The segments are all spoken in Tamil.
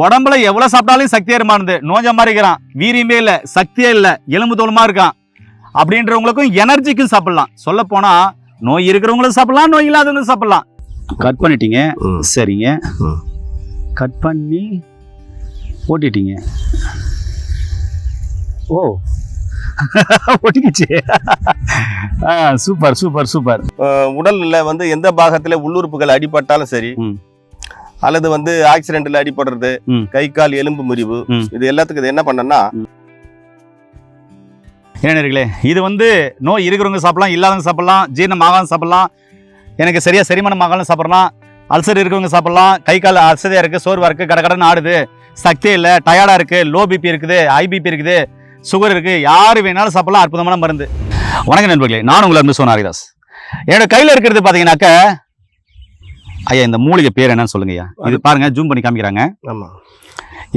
உடம்புல எவ்வளவு சாப்பிட்டாலும் சக்தியா இருமானது, நோஞ்ச மாதிரி இருக்கிறான், வீரியமே இல்ல, சக்தியே இல்ல, எலும்பு தோலுமா இருக்கான் அப்படின்றவங்களுக்கும் எனர்ஜிக்கும் சாப்பிடலாம். சொல்ல போனா நோய் இருக்கிறவங்களும் சாப்பிடலாம், நோய் இல்லாதவங்களும் சாப்பிடலாம். கட் பண்ணிட்டீங்க, சரிங்க. கட் பண்ணி ஓட்டிட்டீங்க. ஓ ஒட்டிக்கிச்சு. Super super super. உடல்ல வந்து எந்த பாகத்துல உள்ளுறுப்புகள் அடிபட்டாலும் சரி, அல்லது வந்து ஆக்சிடென்ட்ல அடிபடுறது, கை கால் எலும்பு முறிவு, இது எல்லாத்துக்கும் இது என்ன பண்ணனா ஏனர்களே, இது வந்து நோய் இருக்கிறவங்க சாப்பிடலாம், இல்லாதவங்க சாப்பிடலாம், ஜீரணம் ஆகாத சாப்பிடலாம், எனக்கு சரியா செரிமானம் ஆகாலும் சாப்பிடலாம், அல்சர் இருக்கிறவங்க சாப்பிடலாம், கை கால் அசதியா இருக்கு, சோர்வா இருக்கு, கடகடன்னு ஆடுது, சக்தியே இல்லை, டயர்டா இருக்கு, லோ பிபி இருக்குது, ஐபிபி இருக்குது, சுகர் இருக்கு, யாரு வேணாலும் சாப்பிடலாம். அற்புதமான மருந்து. வணக்கம் நண்பர்களே, நான் உங்களை அன்பு சோனா ஹரிதாஸ். என்னோட கையில இருக்கிறது பாத்தீங்கன்னாக்க, ஐயா இந்த மூலிகை பேர் என்னன்னு சொல்லுங்க ஐயா. இது பாருங்க, ஜூம் பண்ணி காமிக்கிறாங்க. ஆமா,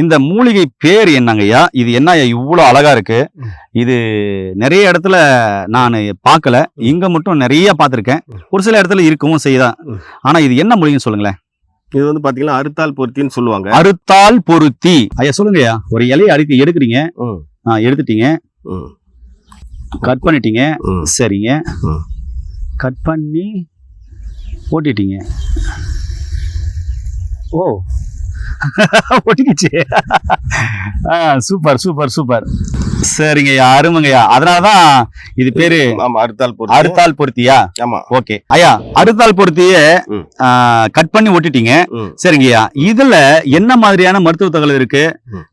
இந்த மூலிகை பேர் என்னங்க ஐயா? இது என்ன ஐயா இவ்வளோ அழகா இருக்கு? இது நிறைய இடத்துல நான் பார்க்கல, இங்க மட்டும் நிறைய பார்த்துருக்கேன். ஒரு சில இடத்துல இருக்கவும் செய்யுதான். ஆனா இது என்ன மூலிகைன்னு சொல்லுங்களேன். இது வந்து பாத்தீங்கன்னா அறுத்தால் பொருத்தின்னு சொல்லுவாங்க. அறுத்தால் பொருத்தி. ஐயா சொல்லுங்க ஐயா. ஒரு இலையை எடுக்கிறீங்க, எடுத்துட்டீங்க, கட் பண்ணிட்டீங்க, சரிங்க. கட் பண்ணி ஓட்டிட்டீங்க. ஓ ஒட்டிக்கிச்சு. Super super super. சரிங்கய்யா, அருமைங்கய்யா. அதனாலதான் இது பேரு அறுத்தால் பொருத்தியா? ஆமா, ஓகே ஐயா. அறுத்தால் பொருத்திய கட் பண்ணி ஒட்டிட்டீங்க, சரிங்கய்யா. இதுல என்ன மாதிரியான மருத்துவ தகவல் இருக்கு?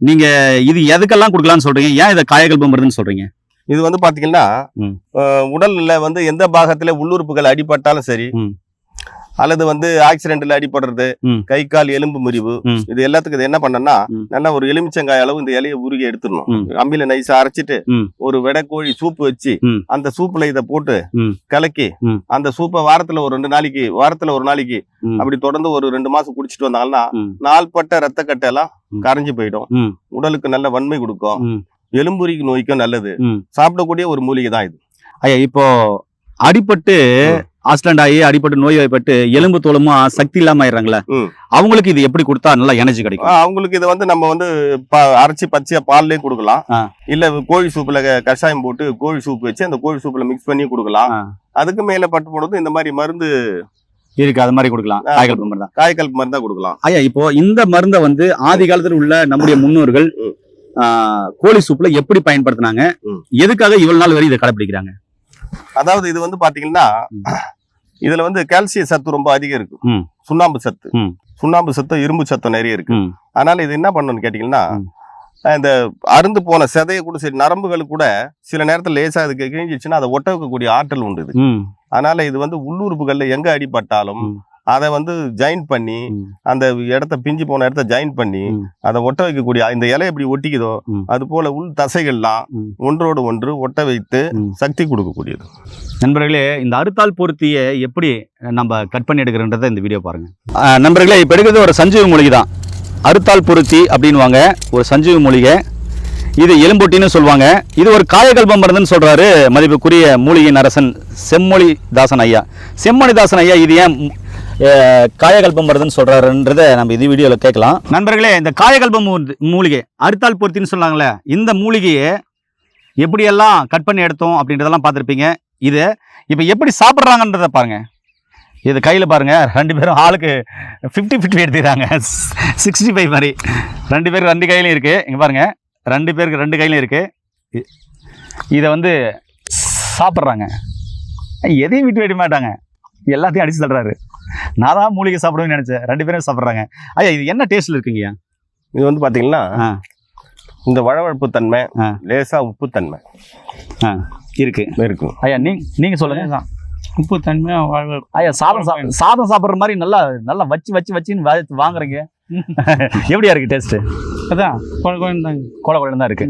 நீங்க இது எதுக்கெல்லாம் கொடுக்கலாம்னு சொல்றீங்க? ஏன் இதை காயகல்ப மருந்துன்னு சொல்றீங்க? இது வந்து பாத்தீங்கன்னா உடல்ல வந்து எந்த பாகத்துல உள்ளுறுப்புகள் அடிபட்டாலும் சரி, அல்லது வந்து ஆக்சிடென்ட்ல அடிபடுறது, கை கால் எலும்பு முறிவு, இது எல்லாத்துக்கும் இது என்ன பண்ணனா நல்லா ஒரு எலுமிச்சங்காய் அளவு இந்த இலையை உருகி எடுத்துடணும். அம்மியில நைஸா அரைச்சிட்டு ஒரு வெடைக்கோழி சூப்பு வச்சு அந்த சூப்புல இதை போட்டு கலக்கி அந்த சூப்பை வாரத்துல ஒரு ஒரு நாளைக்கு அப்படி தொடர்ந்து ஒரு 2 மாசம் குடிச்சிட்டு வந்தாங்கன்னா நாள்பட்ட ரத்த கட்டை எல்லாம் கரைஞ்சு போயிடும். உடலுக்கு நல்ல வன்மை கொடுக்கும், எலும்புரிக்கு நோய்க்கும் நல்லது. சாப்பிடக்கூடிய ஒரு மூலிகை தான் இது. ஐயா இப்போ அடிபட்டு ஆக்சிடென்ட் ஆகி அடிபட்டு நோய்வாய்ப்பட்டு எலும்பு தோலுமா சக்தி இல்லாம ஆயிடுறாங்களே, அவங்களுக்கு இது எப்படி கொடுத்தா நல்லா எனர்ஜி கிடைக்கும்? அவங்களுக்கு இதை வந்து நம்ம வந்து அரைச்சி பச்சையா பால்லயும் கொடுக்கலாம், இல்ல கோழி சூப்புல கஷாயம் போட்டு கோழி சூப் வச்சு அந்த கோழி சூப்புல மிக்ஸ் பண்ணி கொடுக்கலாம். அதுக்கு மேல பட்டு போடுறது இந்த மாதிரி மருந்து இருக்கு, அது மாதிரி கொடுக்கலாம். காயக்கல்பு மருந்தா கொடுக்கலாம். ஐயா இப்போ இந்த மருந்தை வந்து ஆதி காலத்துல உள்ள நம்முடைய முன்னோர்கள் கோழி சூப்ல எப்படி பயன்படுத்தினாங்க, எதுக்காக இவ்வளவு நாள் வரை இதை கடைபிடிக்கிறாங்க? அதாவது இது வந்து பாத்தீங்கன்னா இதுல வந்து கால்சியம் சத்து ரொம்ப அதிகம் இருக்கு, சுண்ணாம்பு சத்து இரும்பு சத்து நிறைய இருக்கு. அதனால இது என்ன பண்ணணும்னு கேட்டீங்கன்னா, இந்த அருந்து போன சதையை கூட சரி, நரம்புகள் கூட சில நேரத்துல லேசா அதுக்கு கிழிஞ்சிச்சுன்னா அதை ஒட்ட வைக்கக்கூடிய ஆற்றல் உண்டு இது. அதனால இது வந்து உள்ளுறுப்புகள்ல எங்க அடிபட்டாலும் அதை வந்து ஜாயின் பண்ணி அந்த இடத்த பிஞ்சு போன இடத்த ஜாயின் பண்ணி அதை ஒட்ட வைக்கக்கூடிய, இந்த இலை எப்படி ஒட்டிக்குதோ அது போல உள் தசைகள்லாம் ஒன்றோடு ஒன்று ஒட்ட வைத்து சக்தி கொடுக்கக்கூடியது. நண்பர்களே, இந்த அறுத்தால் பொருத்தியை எப்படி நம்ம கட் பண்ணி எடுக்கிறன்றதை இந்த வீடியோ பாருங்க. நண்பர்களே, இப்போ எடுக்கிறது ஒரு சஞ்சீவி மூலிகை தான். அறுத்தால் பொருத்தி அப்படின்வாங்க, ஒரு சஞ்சீவி மூலிகை. இது எலும்பொட்டின்னு சொல்லுவாங்க. இது ஒரு காயகல்ப மருந்துன்னு சொல்றாரு மதிப்புக்குரிய மூலிகை அரசன் செம்மொழி தாசன் ஐயா. செம்மொழி தாசன் ஐயா இது ஏன் காயகல்ப மருந்துன்னு சொல்றாருன்றதை நம்ம இது வீடியோவில் கேட்கலாம். நண்பர்களே, இந்த காயகல்ப மூலிகை அறுத்தால் பொருத்தின்னு சொன்னாங்களே, இந்த மூலிகையை எப்படியெல்லாம் கட் பண்ணி எடுத்தோம் அப்படின்றதெல்லாம் பார்த்துருப்பீங்க. இது இப்போ எப்படி சாப்பிட்றாங்கன்றதை பாருங்க. இது கையில் பாருங்க, 2 பேரும் ஆளுக்கு 50-50 எடுத்துக்கிறாங்க. 65 மாதிரி 2 பேருக்கு 2 கையிலையும் இருக்கு. இங்கே பாருங்க, 2 பேருக்கு 2 கையிலையும் இருக்கு. இதை வந்து சாப்பிட்றாங்க, எதையும் விட்டு வைக்க மாட்டாங்க, எல்லாத்தையும் அடிச்சு தள்ளுறாரு. நான் தான் மூலிகை சாப்பிடுவேன்னு நினைச்சேன், 2 பேரும் சாப்பிட்றாங்க. ஐயா இது என்ன டேஸ்ட்ல இருக்குங்கய்யா? இது வந்து பாத்தீங்கன்னா இந்த வழவழப்பு தன்மை, லேசா உப்பு தன்மை இருக்கு. ஐயா நீங்க சொல்லுங்க. உப்பு தன்மை ஐயா சாதம் சாப்பிட்ற மாதிரி நல்லா நல்லா வச்சுன்னு வாங்குறீங்க. எப்படியா இருக்கு டேஸ்ட்? அதான் குழந்தை தான் இருக்கு.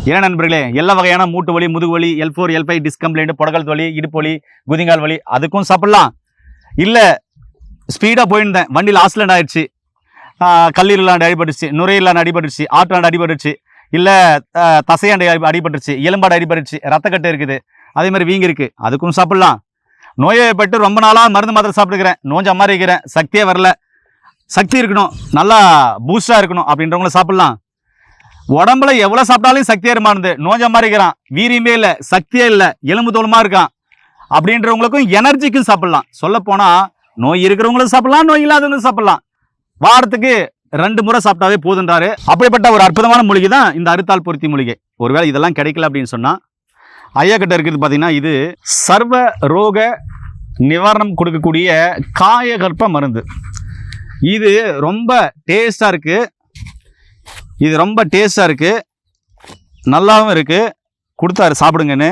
ஏன்னா நண்பர்களே, எல்லா வகையான மூட்டு வலி, முதுகு வலி, L4 L5 டிஸ்கம்ப்ளைண்ட், புடகல் வலி, இடுப்பு வலி, குதிங்கால் வலி, அதுக்கும் சாப்பிடலாம். இல்ல ஸ்பீடா போயிருந்தேன், வண்டியில் ஆக்சிடென்ட் ஆயிடுச்சு, கல்லீரலாண்டு அடிபட்டுச்சு, நுரையீரலாண்டு அடிபட்டுச்சு, ஆற்றாண்டு அடிபட்டுச்சு, இல்ல தசையாண்டு அடிபட்டுச்சு, எலும்பாடு அடிபட்டுச்சு, ரத்தக்கட்டு இருக்குது, அதே மாதிரி வீங்க இருக்கு, அதுக்கும் சாப்பிடலாம். நோயப்பட்டு ரொம்ப நாளா மருந்து மாத்திரை சாப்பிட்டுக்கிறேன், நோஞ்ச மாதிரி இருக்கிறேன், சக்தியே வரல, சக்தி இருக்கணும், நல்லா பூஸ்டாக இருக்கணும் அப்படின்றவங்கள சாப்பிட்லாம். உடம்புல எவ்வளோ சாப்பிட்டாலும் சக்தியாக இருமானது, நோஞ்ச மாதிரி இருக்கிறான், வீரியமே இல்லை, சக்தியே இல்லை, எலும்பு தோலுமா இருக்கான் அப்படின்றவங்களுக்கும் எனர்ஜிக்கும் சாப்பிட்லாம். சொல்லப்போனால் நோய் இருக்கிறவங்களும் சாப்பிட்லாம், நோய் இல்லாதவங்களும் சாப்பிட்லாம். வாரத்துக்கு 2 முறை சாப்பிட்டாவே போதுன்றாரு. அப்படிப்பட்ட ஒரு அற்புதமான மூலிகை தான் இந்த அறுத்தால் பொருத்தி மூலிகை. ஒருவேளை இதெல்லாம் கிடைக்கல அப்படின்னு சொன்னால் ஐயா கிட்ட இருக்கிறது பார்த்தீங்கன்னா இது சர்வ ரோக நிவாரணம் கொடுக்கக்கூடிய காயகல்ப மருந்து. இது ரொம்ப டேஸ்டாக இருக்குது, இது ரொம்ப டேஸ்டாக இருக்குது, நல்லாவும் இருக்குது. கொடுத்தாரு சாப்பிடுங்கன்னு.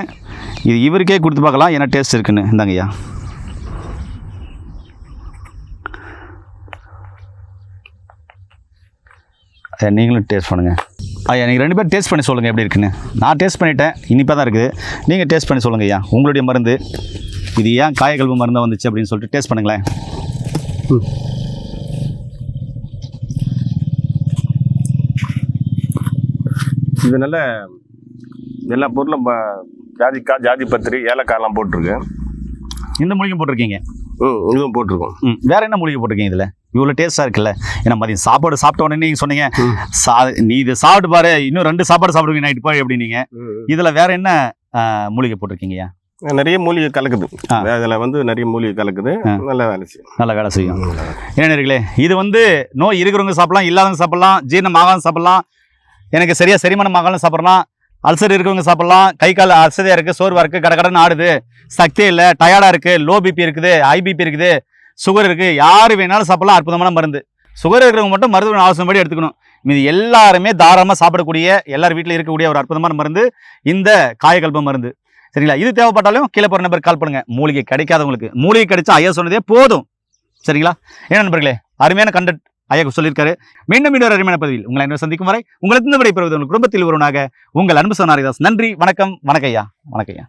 இது இவருக்கே கொடுத்து பார்க்கலாம் என்ன டேஸ்ட் இருக்குன்னு. இந்தாங்க ஐயா. நீங்களும் டேஸ்ட் பண்ணுங்கள் ஐயா. நீங்கள் 2 பேரும் டேஸ்ட் பண்ணி சொல்லுங்கள் எப்படி இருக்குன்னு. நான் டேஸ்ட் பண்ணிட்டேன், இனிப்பாக தான் இருக்குது. நீங்கள் டேஸ்ட் பண்ணி சொல்லுங்கள் ஐயா. உங்களுடைய மருந்து இது ஏன் காயகல்ப மருந்தாக வந்துச்சு அப்படின்னு சொல்லிட்டு டேஸ்ட் பண்ணுங்களேன். இது நல்ல எல்லா பொருளும் ஜாதிக்காய், ஜாதி பத்திரி, ஏலக்காயெல்லாம் போட்டிருக்கு. இந்த மூலிகை போட்டிருக்கீங்க? இதுவும் போட்டிருக்கோம். வேற என்ன மூலிகை போட்டிருக்கீங்க இதில்? இவ்வளோ டேஸ்ட்டாக இருக்குல்ல. ஏன்னா மதியம் சாப்பாடு சாப்பிட்ட உடனே நீங்கள் சொன்னீங்க நீ இதை சாப்பிட்டு பாரு, இன்னும் 2 சாப்பாடு சாப்பிடுவீங்க நைட்டு போய் அப்படின்னீங்க. இதில் வேற என்ன மூலிகை போட்டிருக்கீங்கய்யா? நிறைய மூலிகை கலக்குது. அதில் வந்து நிறைய மூலிகை கலக்குது. நல்ல வேலை செய்யும், நல்ல வேலை செய்யும். ஏன்னா இது வந்து நோய் இருக்கிறவங்க சாப்பிடலாம், இல்லாதவங்க சாப்பிடலாம், ஜீரணம் ஆகாத சாப்பிடலாம், எனக்கு சரியா செரிமானம் ஆகாலும் சாப்பிடலாம், அல்சர் இருக்கவங்க சாப்பிடலாம், கை கால் அசதியாக இருக்குது, சோர்வாக இருக்குது, கடகடன்னு ஆடுது, சக்தி இல்லை, டயர்டாக இருக்குது, லோ பிபி இருக்குது, ஹை பிபி இருக்குது, சுகர் இருக்குது, யார் வேணாலும் சாப்பிடலாம். அற்புதமான மருந்து. சுகர் இருக்கிறவங்க மட்டும் மருத்துவ அவசியப்படி எடுத்துக்கணும். இது எல்லாருமே தாராளமாக சாப்பிடக்கூடிய, எல்லார் வீட்டில் இருக்கக்கூடிய ஒரு அற்புதமான மருந்து இந்த காயகல்ப மருந்து. சரிங்களா? இது தேவைப்பட்டாலும் கீழே போகிற நம்பருக்கு கால் பண்ணுங்கள். மூலிகை கிடைக்காதவங்களுக்கு மூலிகை கிடைச்சா ஐயா சொன்னதே போதும். சரிங்களா? ஏன்னா நண்பர்களே, அருமையான கண்டென்ட் ஐயா சொல்லியிருக்காரு. மீண்டும் இன்னொரு அருமையான பதிவில் உங்களை என்ன சந்திக்கும் வரை உங்களுக்கு இந்த விடைபெறுவது உங்கள் குடும்பத்தில் ஒருவனாக உங்கள் அன்பு சோனாரிதாஸ். நன்றி, வணக்கம். வணக்கம் ஐயா. வணக்கம் ஐயா.